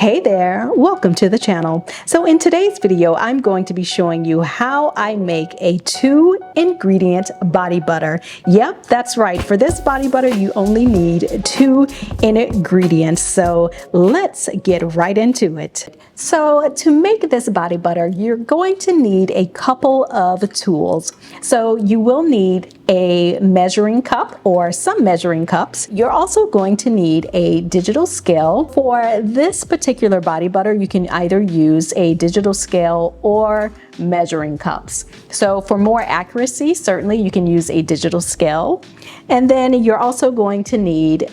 Hey there, welcome to the channel. So in today's video, I'm going to be showing you how I make a 2-ingredient body butter. Yep, that's right. For this body butter, you only need 2 ingredients. So let's get right into it. So to make this body butter, you're going to need a couple of tools. So you will need a measuring cup or some measuring cups. You're also going to need a digital scale. For this particular body butter, you can either use a digital scale or measuring cups. So for more accuracy, certainly you can use a digital scale. And then you're also going to need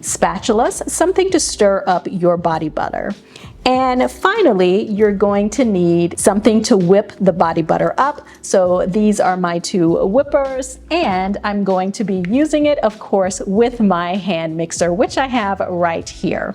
spatulas, something to stir up your body butter. And finally, you're going to need something to whip the body butter up. So these are my 2 whippers, and I'm going to be using it, of course, with my hand mixer, which I have right here.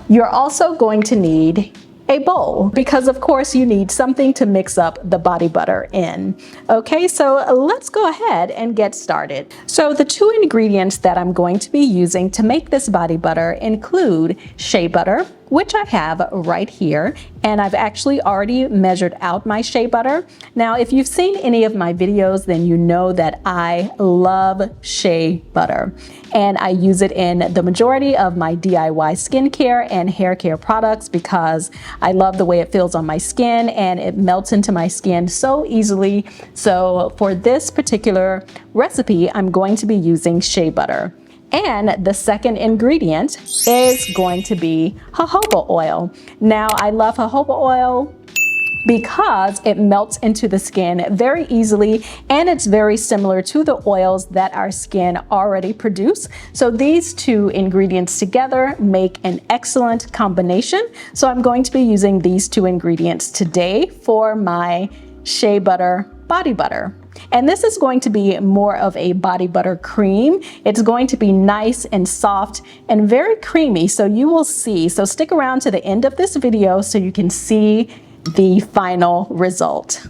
You're also going to need a bowl because of course you need something to mix up the body butter in. Okay, so let's go ahead and get started. So the 2 ingredients that I'm going to be using to make this body butter include shea butter, which I have right here, and I've actually already measured out my shea butter. Now, if you've seen any of my videos, then you know that I love shea butter, and I use it in the majority of my DIY skincare and hair care products because I love the way it feels on my skin and it melts into my skin so easily. So for this particular recipe, I'm going to be using shea butter. And the second ingredient is going to be jojoba oil. Now, I love jojoba oil because it melts into the skin very easily and it's very similar to the oils that our skin already produce. So these 2 ingredients together make an excellent combination. So I'm going to be using these 2 ingredients today for my shea butter body butter. And this is going to be more of a body butter cream. It's going to be nice and soft and very creamy, so you will see. So stick around to the end of this video so you can see the final result.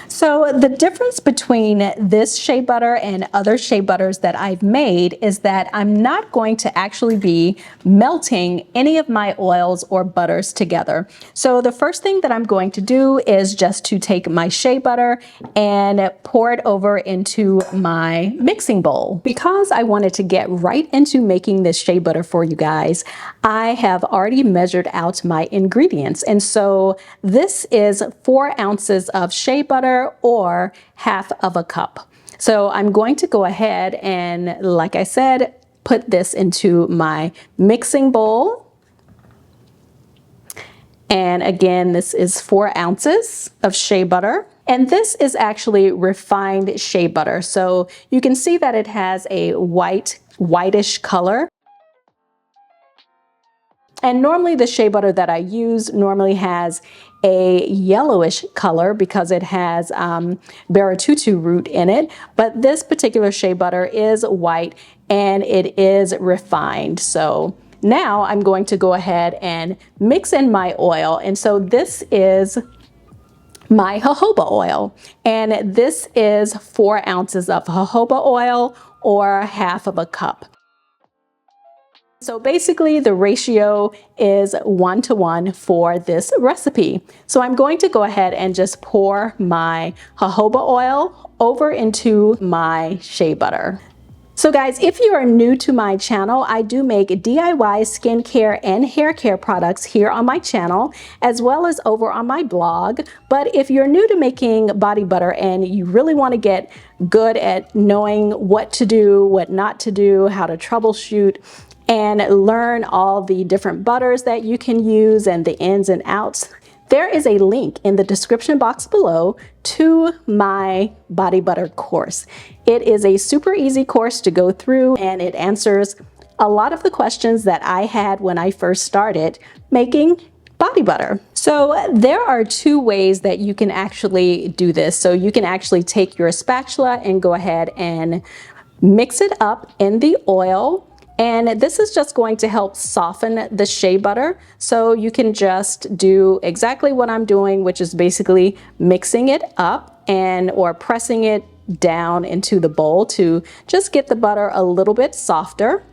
So the difference between this shea butter and other shea butters that I've made is that I'm not going to actually be melting any of my oils or butters together. So the first thing that I'm going to do is just to take my shea butter and pour it over into my mixing bowl. Because I wanted to get right into making this shea butter for you guys, I have already measured out my ingredients. And so this is 4 ounces of shea butter or half of a cup. So I'm going to go ahead and, like I said, put this into my mixing bowl. And again, this is 4 ounces of shea butter. And this is actually refined shea butter. So you can see that it has a whitish color. And normally the shea butter that I use normally has a yellowish color because it has baratutu root in it. But this particular shea butter is white and it is refined. So now I'm going to go ahead and mix in my oil. And so this is my jojoba oil. And this is 4 ounces of jojoba oil or half of a cup. So basically the ratio is 1-to-1 for this recipe. So I'm going to go ahead and just pour my jojoba oil over into my shea butter. So guys, if you are new to my channel, I do make DIY skincare and hair care products here on my channel, as well as over on my blog. But if you're new to making body butter and you really want to get good at knowing what to do, what not to do, how to troubleshoot, and learn all the different butters that you can use and the ins and outs, there is a link in the description box below to my body butter course. It is a super easy course to go through and it answers a lot of the questions that I had when I first started making body butter. So there are 2 ways that you can actually do this. So you can actually take your spatula and go ahead and mix it up in the oil. And this is just going to help soften the shea butter. So you can just do exactly what I'm doing, which is basically mixing it up or pressing it down into the bowl to just get the butter a little bit softer.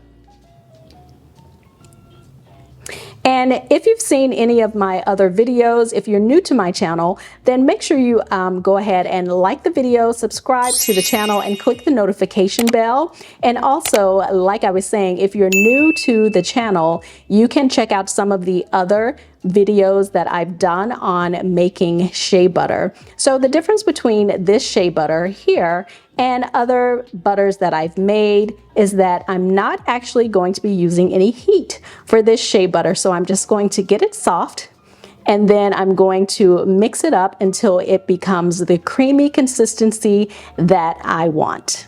And if you've seen any of my other videos, if you're new to my channel, then make sure you go ahead and like the video, subscribe to the channel, and click the notification bell. And also, like I was saying, if you're new to the channel, you can check out some of the other videos that I've done on making shea butter. So the difference between this shea butter here and other butters that I've made is that I'm not actually going to be using any heat for this shea butter. So I'm just going to get it soft, and then I'm going to mix it up until it becomes the creamy consistency that I want.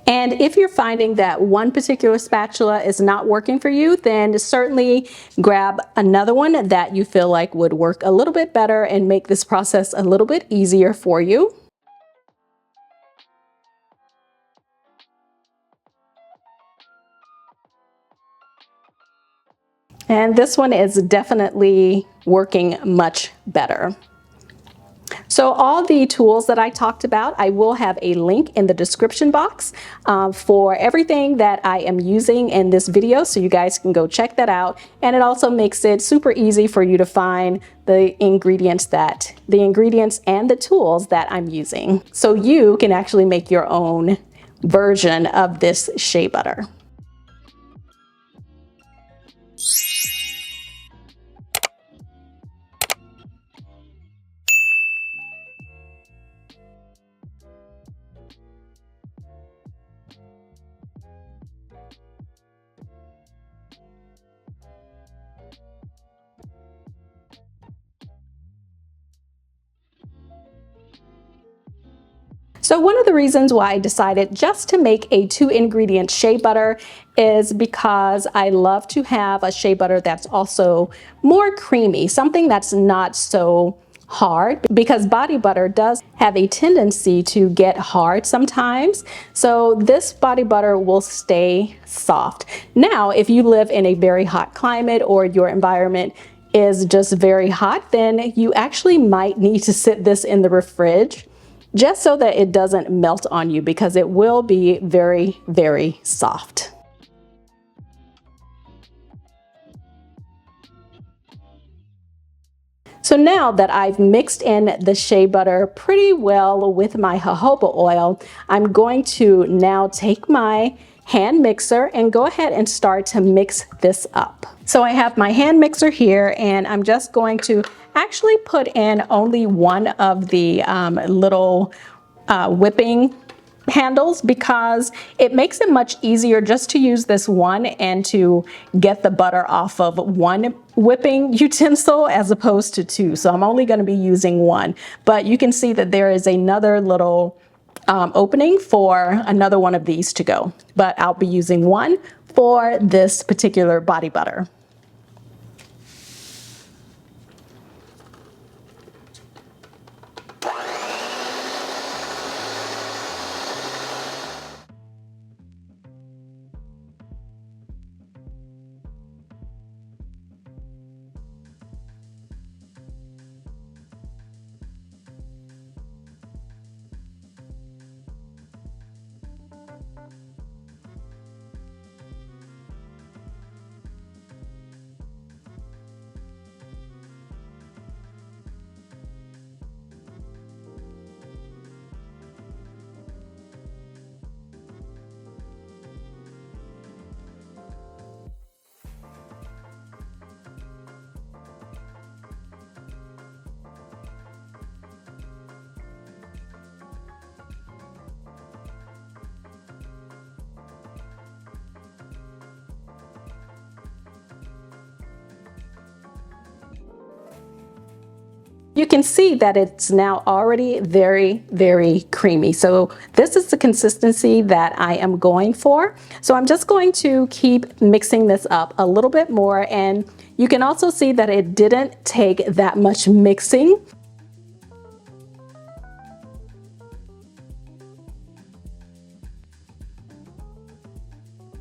And if you're finding that one particular spatula is not working for you, then certainly grab another one that you feel like would work a little bit better and make this process a little bit easier for you. And this one is definitely working much better. So all the tools that I talked about, I will have a link in the description box for everything that I am using in this video, so you guys can go check that out. And it also makes it super easy for you to find the ingredients and the tools that I'm using, so you can actually make your own version of this shea butter. So one of the reasons why I decided just to make a 2-ingredient shea butter is because I love to have a shea butter that's also more creamy, something that's not so hard, because body butter does have a tendency to get hard sometimes. So this body butter will stay soft. Now, if you live in a very hot climate or your environment is just very hot, then you actually might need to sit this in the fridge just so that it doesn't melt on you, because it will be very, very soft. So now that I've mixed in the shea butter pretty well with my jojoba oil, I'm going to now take my hand mixer and go ahead and start to mix this up. So I have my hand mixer here, and I'm just going to actually put in only one of the little whipping handles, because it makes it much easier just to use this one and to get the butter off of one whipping utensil as opposed to two. So I'm only going to be using one, but you can see that there is another little opening for another one of these to go, but I'll be using one for this particular body butter. You can see that it's now already very, very creamy. So this is the consistency that I am going for. So I'm just going to keep mixing this up a little bit more. And you can also see that it didn't take that much mixing.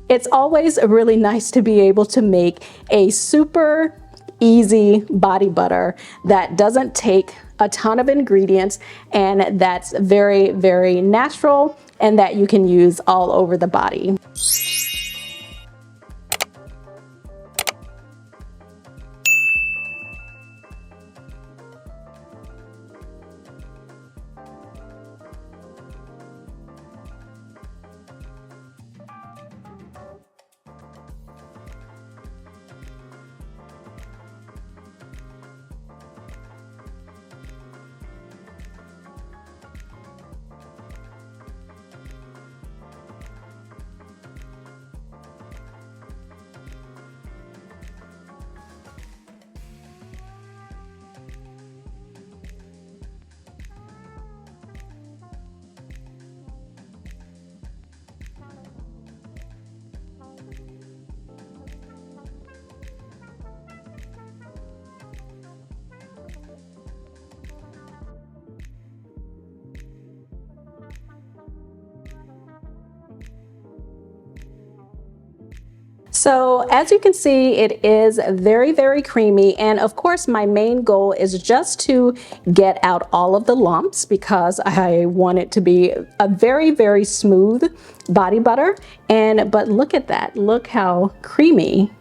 It's always really nice to be able to make a super easy body butter that doesn't take a ton of ingredients and that's very, very natural and that you can use all over the body. So as you can see, it is very, very creamy. And of course, my main goal is just to get out all of the lumps because I want it to be a very, very smooth body butter. But look at that. Look how creamy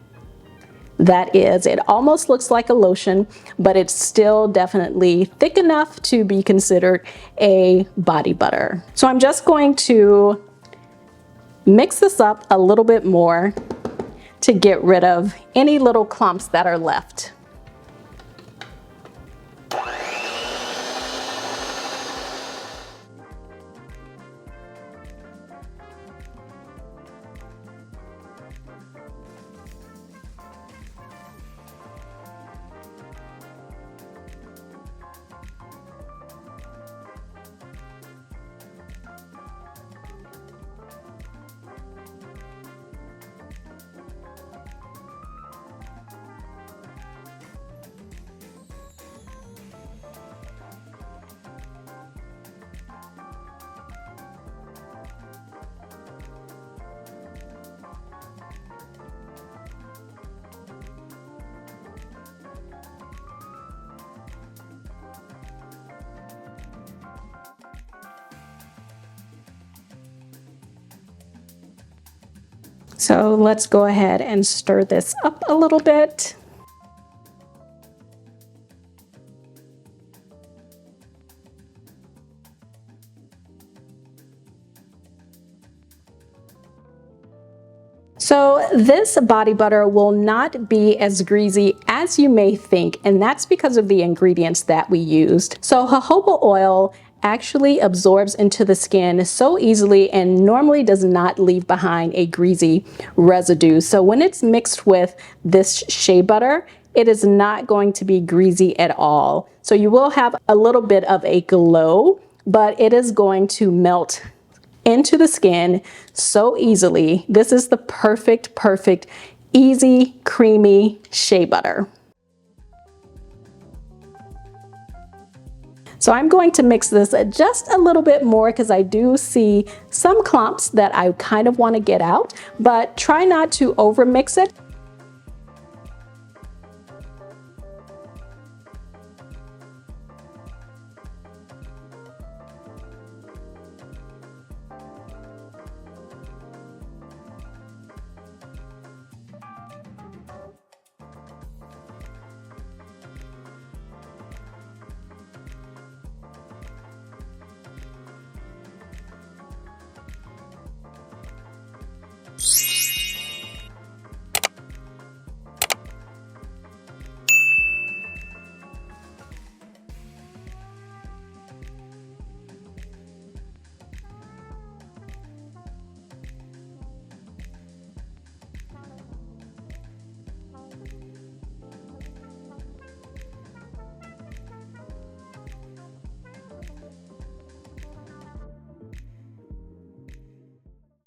that is. It almost looks like a lotion, but it's still definitely thick enough to be considered a body butter. So I'm just going to mix this up a little bit more to get rid of any little clumps that are left. So let's go ahead and stir this up a little bit. So this body butter will not be as greasy as you may think, and that's because of the ingredients that we used. So jojoba oil actually absorbs into the skin so easily and normally does not leave behind a greasy residue. So when it's mixed with this shea butter, it is not going to be greasy at all. So you will have a little bit of a glow, but it is going to melt into the skin so easily. This is the perfect, easy, creamy shea butter. So I'm going to mix this just a little bit more because I do see some clumps that I kind of want to get out, but try not to over mix it.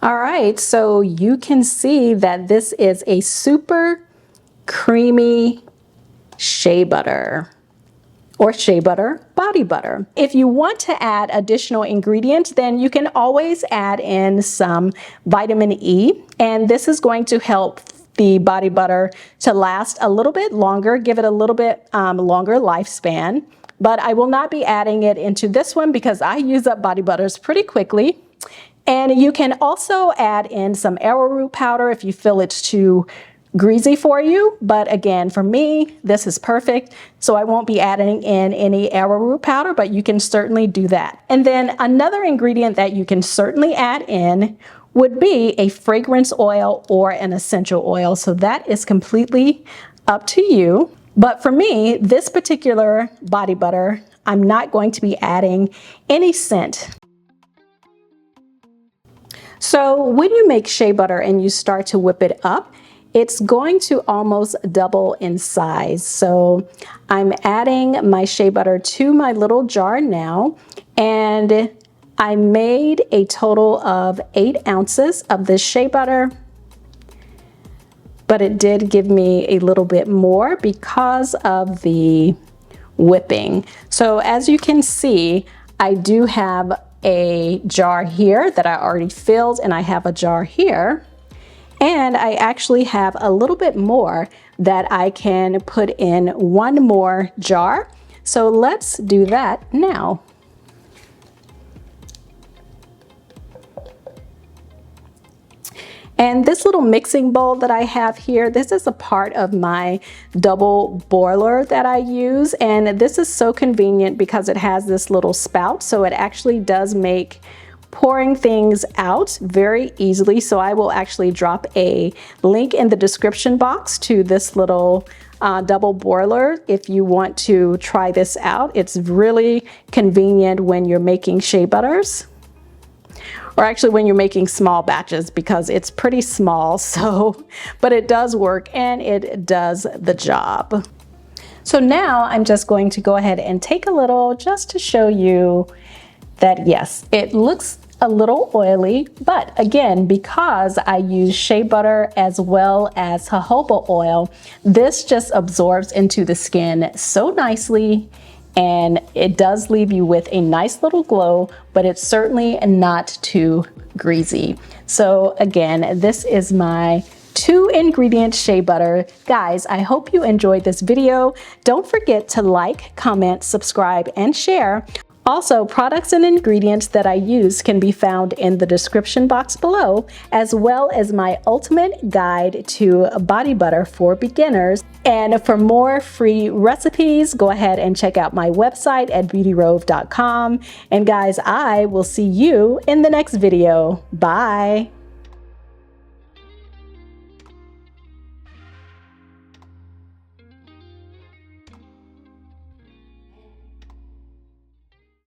All right, so you can see that this is a super creamy shea butter or shea butter body butter. If you want to add additional ingredients, then you can always add in some vitamin E, and this is going to help the body butter to last a little bit longer, give it a little bit longer lifespan. But I will not be adding it into this one because I use up body butters pretty quickly. And you can also add in some arrowroot powder if you feel it's too greasy for you. But again, for me, this is perfect. So I won't be adding in any arrowroot powder, but you can certainly do that. And then another ingredient that you can certainly add in would be a fragrance oil or an essential oil. So that is completely up to you. But for me, this particular body butter, I'm not going to be adding any scent. So when you make shea butter and you start to whip it up, it's going to almost double in size. So I'm adding my shea butter to my little jar now, and I made a total of 8 ounces of this shea butter, but it did give me a little bit more because of the whipping. So as you can see, I do have a jar here that I already filled, and I have a jar here. And I actually have a little bit more that I can put in one more jar. So let's do that now. And this little mixing bowl that I have here, this is a part of my double boiler that I use. And this is so convenient because it has this little spout. So it actually does make pouring things out very easily. So I will actually drop a link in the description box to this little double boiler if you want to try this out. It's really convenient when you're making shea butters. Or actually when you're making small batches, because it's pretty small, so, but it does work and it does the job. So now I'm just going to go ahead and take a little just to show you that yes, it looks a little oily, but again, because I use shea butter as well as jojoba oil, this just absorbs into the skin so nicely. And it does leave you with a nice little glow, but it's certainly not too greasy. So again, this is my 2-ingredient shea butter. Guys, I hope you enjoyed this video. Don't forget to like, comment, subscribe, and share. Also, products and ingredients that I use can be found in the description box below, as well as my ultimate guide to body butter for beginners. And for more free recipes, go ahead and check out my website at beautyrove.com. And guys, I will see you in the next video. Bye.